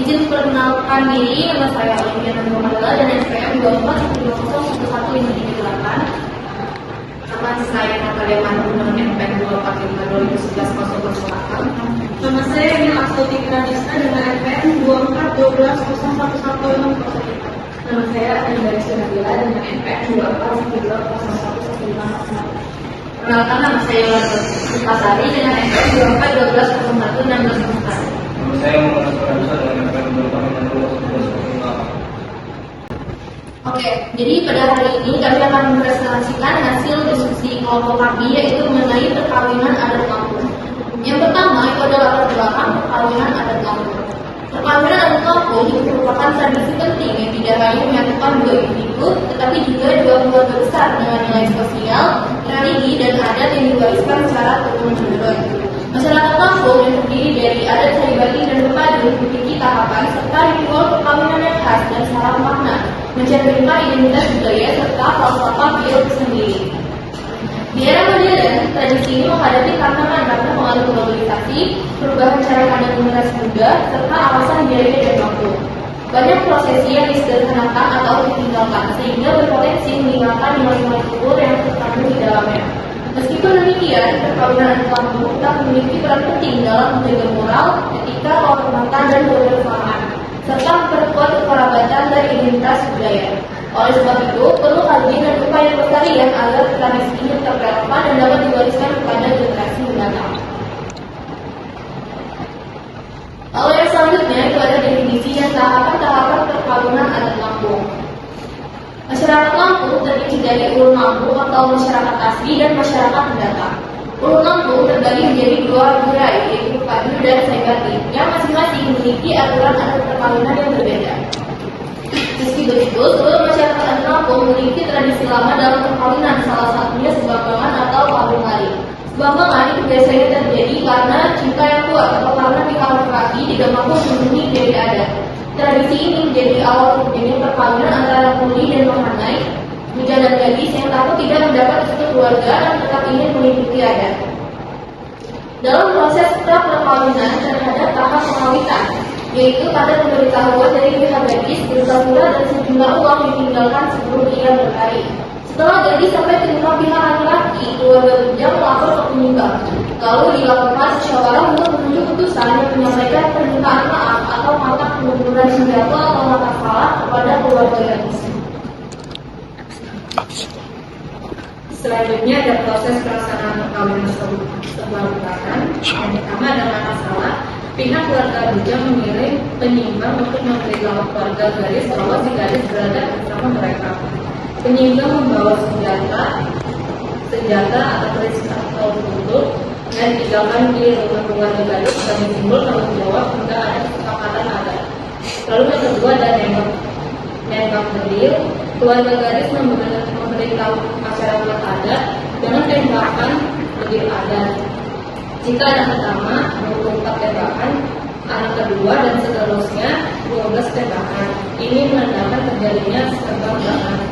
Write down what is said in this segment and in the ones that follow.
Izin perkenalkan diri, nama saya Oliviana Muhammad dan NPM 24101158. Nama saya Natalia Manu dengan NPM 24521108. Nama saya Emil Astuti Gradisna dengan NPM 2412011105. Nama saya Andrea Sunabila dengan NPM 24120115. Perkenalkan, nama saya Sukasari dengan NPM 2412011604. Nama saya Muhammad Sukardusa dengan NPM 24121105. Oke, jadi pada hari ini kami akan mempresentasikan hasil diskusi kelompok kami, yaitu mengenai perkawinan adat kampung. Yang pertama itu adalah latar belakang perkawinan adat kampung. Perkawinan adat kampung itu merupakan tradisi penting yang tidak hanya menyatukan dua individu, tetapi juga dua keluarga besar dengan nilai sosial, religi, dan adat yang diwariskan secara turun-temurun. Masyarakat kampung yang terdiri dari adat saribati dan pepadu memiliki tahapan serta ritual perkawinan yang khas dan syarat makna, mencerminkan identitas budaya serta falsafah hidup sendiri. Di era modern, tradisi ini menghadapi tantangan karena pengaruh globalisasi, perubahan cara pandang generasi muda, serta alasan biaya dan waktu. Banyak prosesi yang disederhanakan atau ditinggalkan, sehingga berpotensi meninggalkan nilai-nilai luhur yang terkandung di dalamnya. Meskipun demikian, perkawinan adat kampung tetap memiliki peran penting dalam menjaga moral, etika, kehormatan, dan kebersamaan, serta memperkuat kekerabatan dan identitas budaya. Oleh sebab itu, perlu kaji dan upaya pelestarian agar tradisi ini tetap relevan dan dapat diwariskan kepada generasi mendatang. Lalu yang selanjutnya itu ada definisi dan tahapan-tahapan perkawinan adat kampung. Masyarakat kampung terdiri dari ulun kampung atau masyarakat asli dan masyarakat pendatang. Ulun kampung terbagi menjadi dua gerai, yaitu padu dan saribati, yang masing-masing memiliki aturan adat perkawinan yang berbeda. Meski begitu, seluruh masyarakat adat kampung memiliki tradisi lama dalam perkawinan, salah satunya sebanggangan atau kawin lari. Sebanggangan itu biasanya terjadi karena cinta yang kuat atau karena pihak laki-laki tidak mampu memenuhi dari adat. Tradisi ini menjadi awal terjadinya perkawinan antara kuli dan mehanai, bujang dan gadis yang takut tidak mendapat restu keluarga dan tetap ingin mengikuti adat. Dalam proses pra perkawinan terhadap tahap pengawitan, yaitu pada pemberitahuan dari pihak gadis berupa surat dan sejumlah uang ditinggalkan sebelum ia berkari. Setelah gadis sampai ke rumah pihak laki-laki, keluarga bujang melapor ke penyumbang. Lalu dilakukan musyawarah untuk menuju putusan yang menyampaikan permintaan maaf atau mata pengunduran senjata atau mata salah kepada keluarga gadis. Selanjutnya ada proses pelaksanaan perkawinan sebuah bukaan. Yang pertama adalah masalah. Pihak keluarga bujang mengirim penyimbang untuk memberitahu keluarga gadis bahwa si gadis berada bersama mereka. Penyimbang membawa senjata atau keris atau tutup dan ditinggalkan di rumah keluarga gadis sebagai simbol tanggung jawab hingga ada kesepakatan adat. Lalu yang kedua ada nembak bedil. Keluarga gadis memberitahu masyarakat adat dengan tembakan bedil adat. Jika anak pertama 24 tembakan, anak kedua dan seterusnya 12 tembakan. Ini menandakan terjadinya keseimbangan.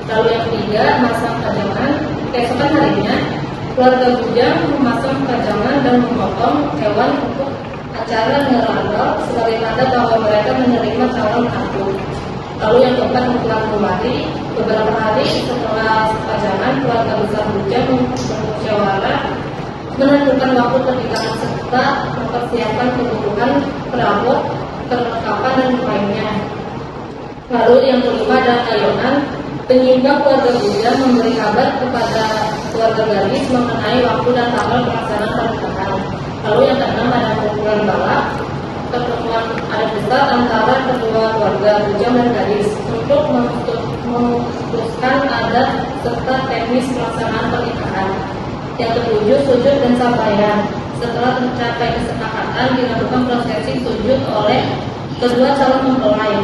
Lalu yang ketiga, masang pajangan. Keesokan harinya, keluarga bujang memasang pajangan dan memotong hewan untuk acara ngeradol sebagai tanda bahwa mereka menerima calon mantu. Lalu yang keempat, pulang kembali. Beberapa hari setelah pajangan, keluarga besar bujang bermusyawarah menentukan waktu pernikahan serta mempersiapkan kebutuhan perabot, perlengkapan dan lainnya. Lalu yang kelima ada kayonan. Penyimbang keluarga bujang memberi kabar kepada keluarga gadis mengenai waktu dan tanggal pelaksanaan pernikahan. Lalu yang keenam ada kumpulan balak, pertemuan adat besar antara kedua keluarga bujang dan gadis untuk memutuskan adat serta teknis pelaksanaan pernikahan. Yang ketujuh, sujud dan sampaian. Setelah tercapai kesepakatan, dilakukan prosesi sujud oleh kedua calon mempelai.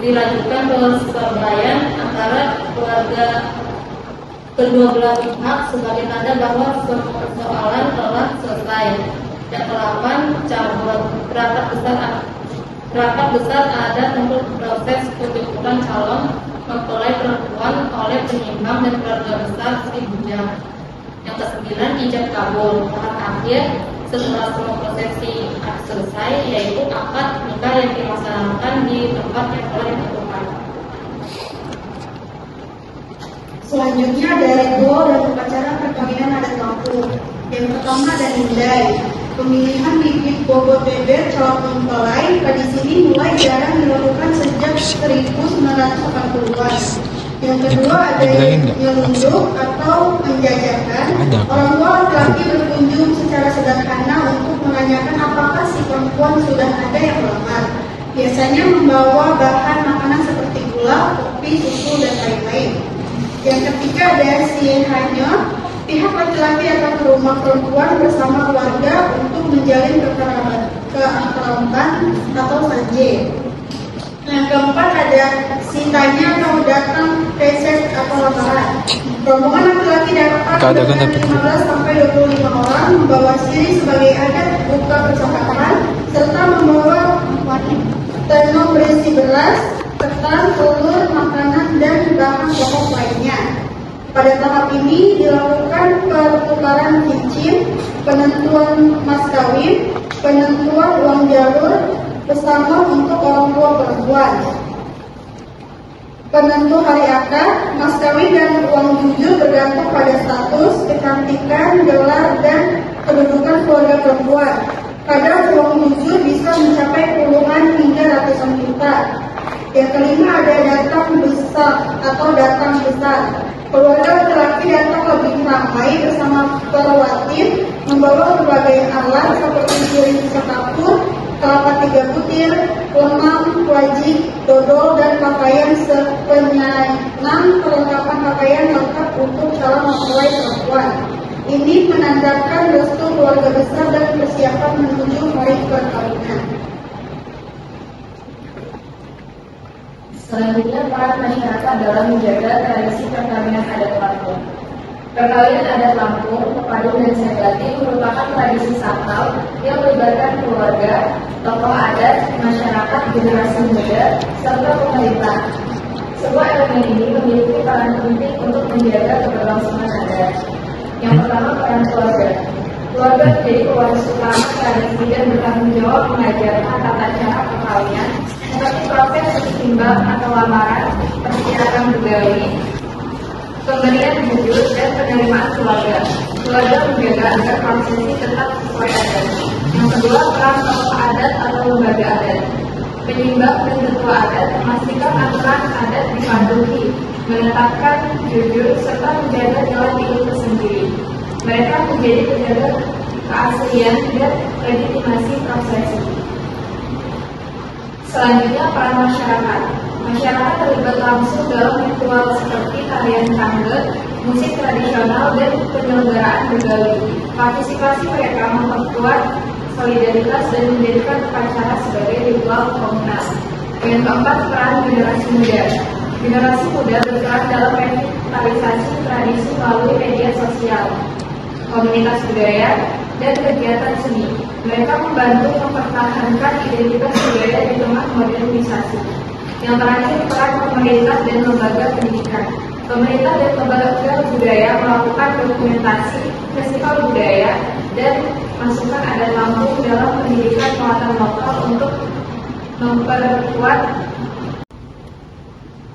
Dilanjutkan persampaian antara keluarga kedua belah pihak sebagai tanda bahwa persoalan telah selesai. Yang ke-8, cabut. Rapat besar adat untuk proses penjemputan calon mempelai perempuan oleh penyimbang dan keluarga besar si bujang. Yang ke-9, ijab kabul. Tahap akhir setelah semua prosesi selesai, yaitu akad akad yang dilaksanakan di tempat yang telah ditentukan. Selanjutnya ada ritual dan upacara perkawinan adat kampung. Yang pertama ada nindai. Pemilihan bibit bobot bebek calon mempelai pada sini mulai jarang dilakukan sejak 1980-an. Yang kedua ada nyelundup atau penjajakan. Orang tua laki-laki berkunjung secara sederhana untuk menanyakan apakah si perempuan sudah ada yang melamar. Biasanya membawa bahan makanan seperti gula, kopi, susu, dan lain-lain. Yang ketiga ada sihanyo. Pihak laki-laki akan ke rumah perempuan bersama keluarga untuk menjalin keakraban atau sanje. Yang keempat ada sitanya atau datang reses atau lamaran. Rombongan laki-laki dapat dengan 15 sampai 25 orang membawa siri sebagai adat buka percakapan serta membawa tenung berisi beras, ketan, telur, makanan, dan bahan pokok lainnya. Pada tahap ini dilakukan pertukaran cincin, penentuan mas kawin, penentuan uang jalur, pesangon untuk orang tua perempuan, penentu hari akad, mas kawin dan uang jujur bergantung pada status, kecantikan, gelar, dan kedudukan keluarga perempuan. Kadang uang jujur bisa mencapai puluhan hingga ratusan juta. Yang kelima ada datang besar atau datang besar. Keluarga laki-laki datang lebih ramai bersama perwatin, membawa berbagai alat seperti piring sekapur, kelapa 3 butir, lemang, wajik, dodol, dan pakaian sepenyanang perlengkapan pakaian lengkap untuk calon mempelai perempuan. Ini menandakan restu keluarga besar dan persiapan menuju hari perkawinan. Selanjutnya, peran masyarakat dalam menjaga tradisi perkawinan adat Lampung. Perkawinan adat Lampung, Padung, dan Sejati merupakan tradisi sakral yang melibatkan keluarga, tokoh adat, masyarakat, generasi muda, serta pemerintah. Sebuah elemen ini memiliki peran penting untuk menjaga keberlangsungan adat. Yang pertama, peran keluarga. Keluarga menjadi pewaris utama tradisi dan bertanggung jawab mengajarkan tata cara perkawinan seperti proses setimbang atau lamaran, persiapan begawi, pemberian jujur, dan penerimaan keluarga. Keluarga menjaga agar prosesi tetap sesuai adat. Yang kedua, peran tokoh adat atau lembaga adat. Penyimbang dan ketua adat memastikan aturan adat dipatuhi, menetapkan jujur, serta menjaga jalan hidup tersendiri. Mereka menjadi penjaga keaslian dan legitimasi prosesi. Selanjutnya, peran masyarakat. Masyarakat terlibat langsung dalam ritual seperti tarian tangga, musik tradisional, dan penyelenggaraan begawi. Partisipasi mereka memperkuat solidaritas dan menjadikan upacara sebagai ritual komunal. Yang keempat, peran generasi muda. Generasi muda berperan dalam revitalisasi tradisi melalui media sosial, komunitas budaya, dan kegiatan seni. Mereka membantu mempertahankan identitas budaya di tengah modernisasi. Yang terakhir, peran pemerintah dan lembaga pendidikan. Pemerintah dan lembaga budaya melakukan dokumentasi festival budaya dan masukkan adat Lampung dalam pendidikan muatan lokal untuk memperkuat.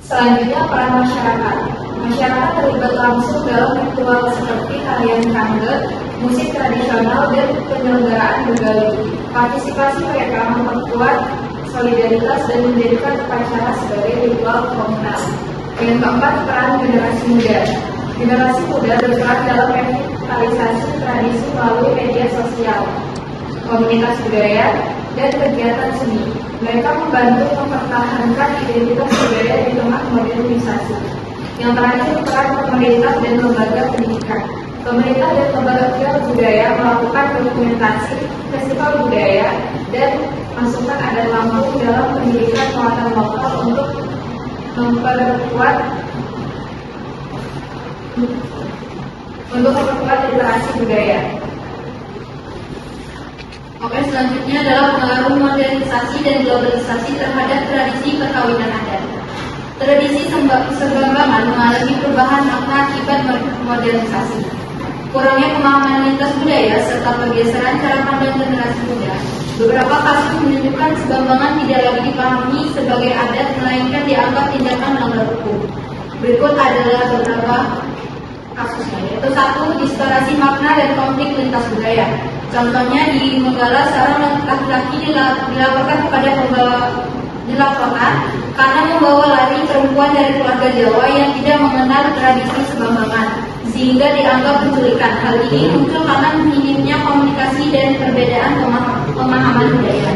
Selanjutnya, peran masyarakat. Masyarakat terlibat langsung dalam ritual seperti tarian tangga, musik tradisional, dan penyelenggaraan begawi. Partisipasi mereka memperkuat solidaritas dan menjadikan upacara sebagai ritual komunal. Yang keempat, peran generasi muda. Generasi muda berperan dalam revitalisasi tradisi melalui media sosial, komunitas budaya, dan kegiatan seni. Mereka membantu mempertahankan identitas budaya di tengah modernisasi. Yang terakhir, peran pemerintah dan lembaga pendidikan. Pemerintah dan lembaga budaya melakukan dokumentasi festival budaya dan masukkan adat Lampung dalam pendidikan muatan lokal untuk memperkuat literasi budaya. Oke, selanjutnya adalah pengaruh modernisasi dan globalisasi terhadap tradisi perkawinan adat. Tradisi segambangan mengalami perubahan makna akibat modernisasi. Kurangnya pemahaman lintas budaya serta pergeseran cara pandang generasi muda Beberapa kasus menunjukkan sebambangan tidak lagi dipahami sebagai adat, melainkan dianggap tindakan melanggar hukum. Berikut adalah beberapa kasusnya, yaitu 1. Distorsi makna dan konflik lintas budaya. Contohnya di Menggala, seorang laki-laki dilaporkan karena membawa lari perempuan dari keluarga Jawa yang tidak mengenal tradisi sebambangan, sehingga dianggap penculikan. Hal ini muncul karena minimnya komunikasi dan perbedaan pemahaman budaya.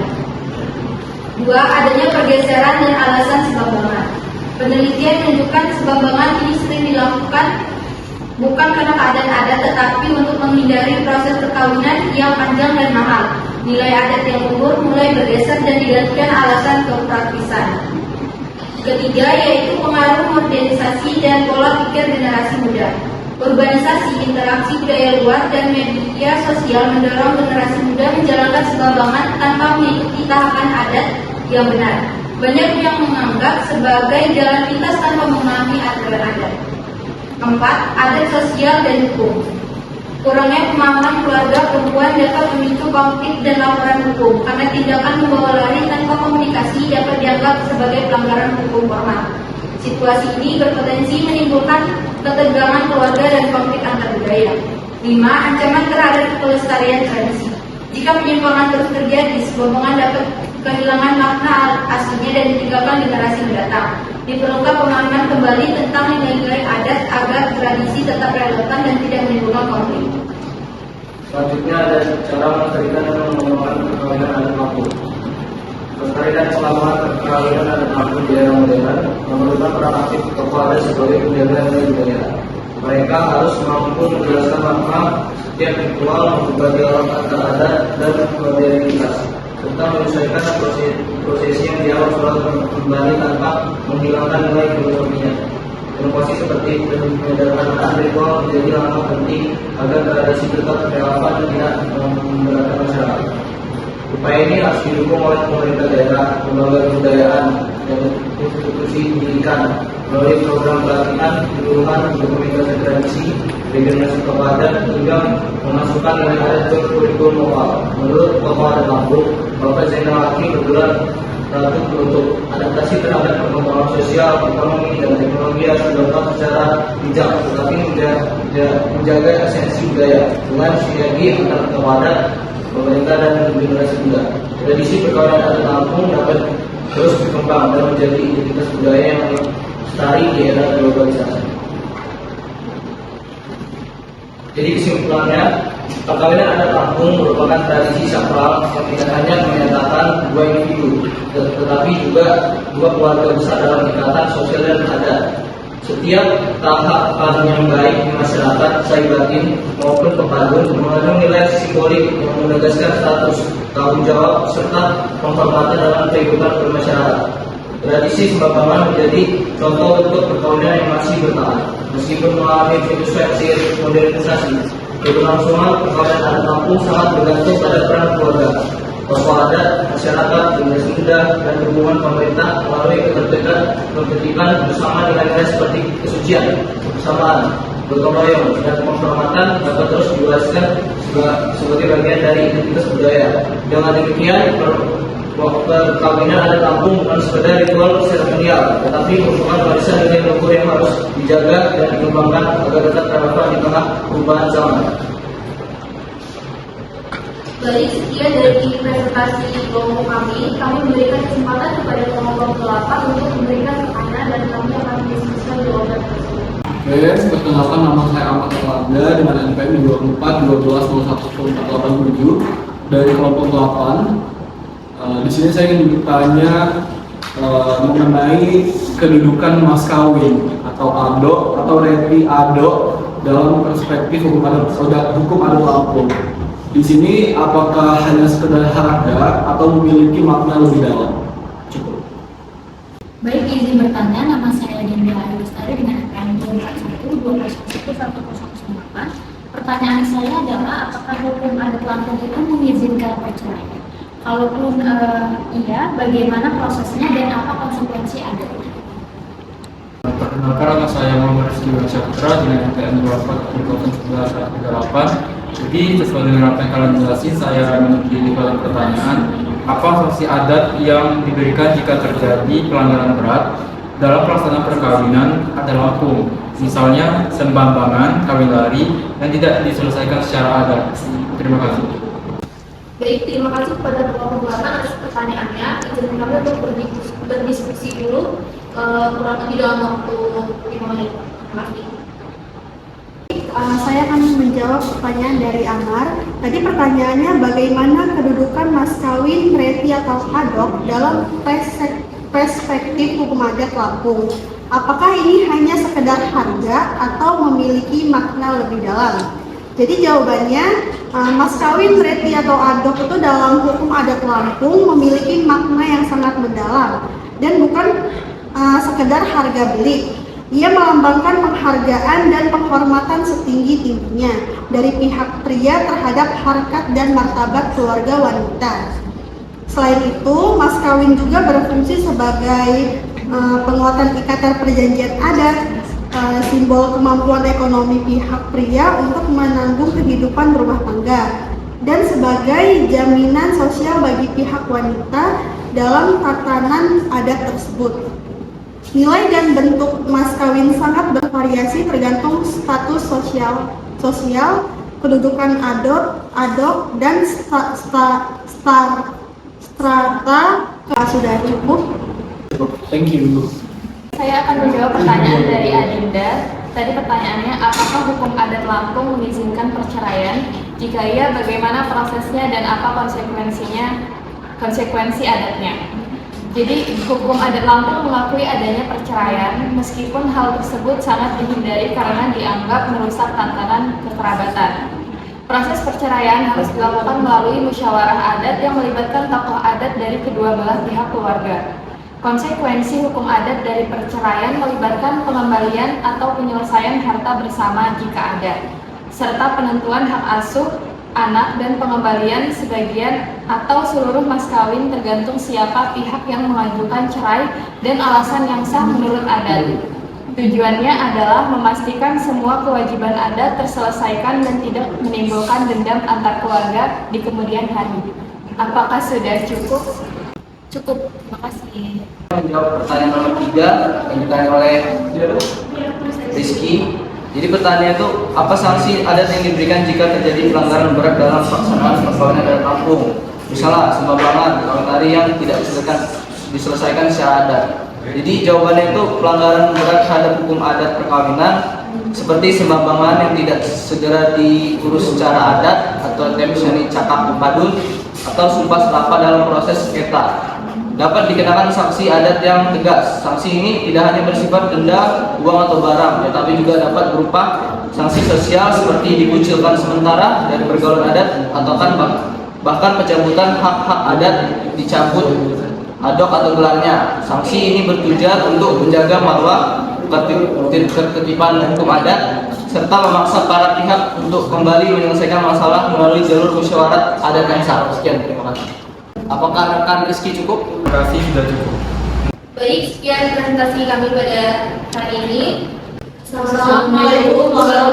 2. Adanya pergeseran dan alasan sebambangan. Penelitian menunjukkan sebambangan ini sering dilakukan bukan karena keadaan adat, tetapi untuk menghindari proses perkawinan yang panjang dan mahal. Nilai adat yang luhur mulai bergeser dan digantikan alasan kepraktisan. Ketiga, yaitu pengaruh modernisasi dan pola pikir generasi muda. Urbanisasi, interaksi budaya luar, dan media sosial mendorong generasi muda menjalankan sebambangan tanpa mengikuti tahapan adat yang benar. Banyak yang menganggap sebagai jalan pintas tanpa memahami aturan adat. 4. Adat sosial dan hukum. Kurangnya pemahaman keluarga perempuan dapat memicu konflik dan laporan hukum, karena tindakan membawa lari tanpa komunikasi dapat dianggap sebagai pelanggaran hukum formal. Situasi ini berpotensi menimbulkan ketegangan keluarga dan konflik antar budaya. 5. Ancaman terhadap kelestarian tradisi. Jika penyimpangan terus terjadi, sebambangan dapat kehilangan makna aslinya dan ditinggalkan generasi mendatang. Diperlukan pemahaman kembali tentang nilai-nilai adat agar tradisi tetap relevan dan tidak menimbulkan konflik. Selanjutnya ada cara melestarikan dan mengembangkan perkawinan adat kampung. Melestarikan pengembangan perkawinan adat kampung di era modern memerlukan peran aktif tokoh adat sebagai penjaga nilai budaya. Mereka harus mampu menjelaskan makna setiap ritual, membuka dialog antar adat dan modernitas, serta menyelesaikan prosesi yang diawal surat kembali tanpa menghilangkan nilai filosofinya. Inovasi seperti menyederhanakan ritual menjadi langkah penting agar tradisi tetap relevan dan tidak memberatkan masyarakat. Upaya ini harus didukung oleh pemerintah daerah, lembaga kebudayaan, dan institusi pendidikan melalui program pelatihan, penyuluhan, dokumentasi tradisi, regenerasi tokoh adat, hingga memasukkan nilai adat ke kurikulum lokal. Menurut tokoh adat Lampung, Bapak Zainal Hakim bergelar Ratu untuk adaptasi terhadap perkembangan sosial, ekonomi, dan teknologi harus dilakukan secara bijak, tetapi menjaga esensi budaya dengan sinergi antara tokoh adat, pemerintah, dan generasi muda. Tradisi perkawinan adat Lampung dapat terus berkembang dan menjadi identitas budaya yang lestari di era globalisasi. Jadi kesimpulannya, perkawinan adat Lampung merupakan tradisi sakral yang tidak hanya menyatakan dua individu, tetapi juga dua keluarga besar dalam ikatan sosial dan adat. Setiap tahapan yang baik di masyarakat, baik batin maupun pepadun, mengandung nilai simbolik yang menegaskan status, tanggung jawab, serta penghormatan dalam kehidupan bermasyarakat. Tradisi sebambangan menjadi contoh bentuk perkawinan yang masih bertahan, meskipun mengalami fluctuasi modernisasi. Keberlangsungan perkawinan adat Lampung sangat bergantung pada peran keluarga, tokoh adat, masyarakat, generasi muda, dan hubungan pemerintah melalui ketertiban bersama nilai-nilai seperti kesucian, kebersamaan, gotong royong, dan penghormatan dapat terus diwariskan sebagai bagian dari identitas budaya. Dengan demikian, perkawinan adat Lampung bukan sekedar ritual seremonial, tetapi merupakan warisan nilai luhur yang harus dijaga dan dikembangkan agar tetap relevan di tengah perubahan zaman. Dari sekian dari presentasi kelompok kami memberikan kesempatan kepada kelompok 8 untuk memberikan pertanyaan dan kami akan diskusikan jawaban tersebut. Oke, perkenalkan nama saya Ahmad Alada dengan NPM 2412011487 dari kelompok 8. Di sini saya ingin bertanya mengenai kedudukan mas kawin atau ado atau reti ado dalam perspektif hukum adat Lampung. Di sini apakah hanya sekedar harga atau memiliki makna lebih dalam? Cukup. Baik, izin bertanya, nama saya Dinda Ayu Lestari dengan NPM 241210108. Pertanyaan saya adalah, apakah hukum adat Lampung itu mengizinkan perceraian? Kalaupun iya, bagaimana prosesnya dan apa konsekuensi adatnya? Perkenalkan, nama saya Muhammad Rizky Saputra dengan NPM 241138 Jadi sesuai dengan apa yang kalian jelasin, saya memiliki beberapa pertanyaan. Apa sanksi adat yang diberikan jika terjadi pelanggaran berat dalam pelaksanaan perkawinan adalah hukum? Misalnya sembambangan, kawin lari yang tidak diselesaikan secara adat. Terima kasih. Baik, terima kasih kepada Bapak Pembuatan atas pertanyaannya. Izinkan kami untuk berdiskusi dulu kurang lebih dalam waktu 5 menit. Terima kasih. Saya akan menjawab pertanyaan dari Amar. Tadi pertanyaannya bagaimana kedudukan mas kawin, reti atau adop dalam perspektif hukum adat Lampung. Apakah ini hanya sekedar harga atau memiliki makna lebih dalam? Jadi jawabannya, mas kawin, reti atau adop itu dalam hukum adat Lampung memiliki makna yang sangat mendalam dan bukan sekedar harga beli. Ia melambangkan penghargaan dan penghormatan setinggi-tingginya dari pihak pria terhadap harkat dan martabat keluarga wanita. Selain itu, mas kawin juga berfungsi sebagai penguatan ikatan perjanjian adat, simbol kemampuan ekonomi pihak pria untuk menanggung kehidupan rumah tangga, dan sebagai jaminan sosial bagi pihak wanita dalam tatanan adat tersebut. Nilai dan bentuk mas kawin sangat bervariasi tergantung status sosial, kedudukan adop dan strata. Sudah cukup. Thank you. Saya akan menjawab pertanyaan dari Adinda. Tadi pertanyaannya, apakah hukum adat Lampung mengizinkan perceraian? Jika iya, bagaimana prosesnya dan apa konsekuensi adatnya? Jadi, hukum adat Lampung mengakui adanya perceraian, meskipun hal tersebut sangat dihindari karena dianggap merusak tatanan kekerabatan. Proses perceraian harus dilakukan melalui musyawarah adat yang melibatkan tokoh adat dari kedua belah pihak keluarga. Konsekuensi hukum adat dari perceraian melibatkan pengembalian atau penyelesaian harta bersama jika ada, serta penentuan hak asuh anak dan pengembalian sebagian atau seluruh mas kawin tergantung siapa pihak yang mengajukan cerai dan alasan yang sah menurut adat. Tujuannya adalah memastikan semua kewajiban adat terselesaikan dan tidak menimbulkan dendam antar keluarga di kemudian hari. Apakah sudah cukup? Cukup, terima kasih. Menjawab pertanyaan nomor 3 yang ditanya oleh Rizky. Jadi pertanyaan itu, apa sanksi adat yang diberikan jika terjadi pelanggaran berat dalam pelaksanaan perkawinan adat Lampung? Misalnya sembambangan, kawin lari yang tidak diselesaikan secara adat. Jadi jawabannya itu pelanggaran berat terhadap hukum adat perkawinan seperti sembambangan yang tidak segera diurus secara adat atau misalnya cakap padun atau sumpah serapah dalam proses sengketa. Dapat dikenakan sanksi adat yang tegas. Sanksi ini tidak hanya bersifat denda, uang atau barang, tetapi juga dapat berupa sanksi sosial seperti dikucilkan sementara dari pergaulan adat atau bahkan pencabutan hak-hak adat, dicabut adok atau gelarnya. Sanksi ini bertujuan untuk menjaga marwah ketertiban hukum adat serta memaksa para pihak untuk kembali menyelesaikan masalah melalui jalur musyawarah adat yang sah. Sekian, terima kasih. Apakah rekan Rizky cukup? Terima kasih, sudah cukup. Baik, sekian presentasi kami pada hari ini. Assalamualaikum warahmatullahi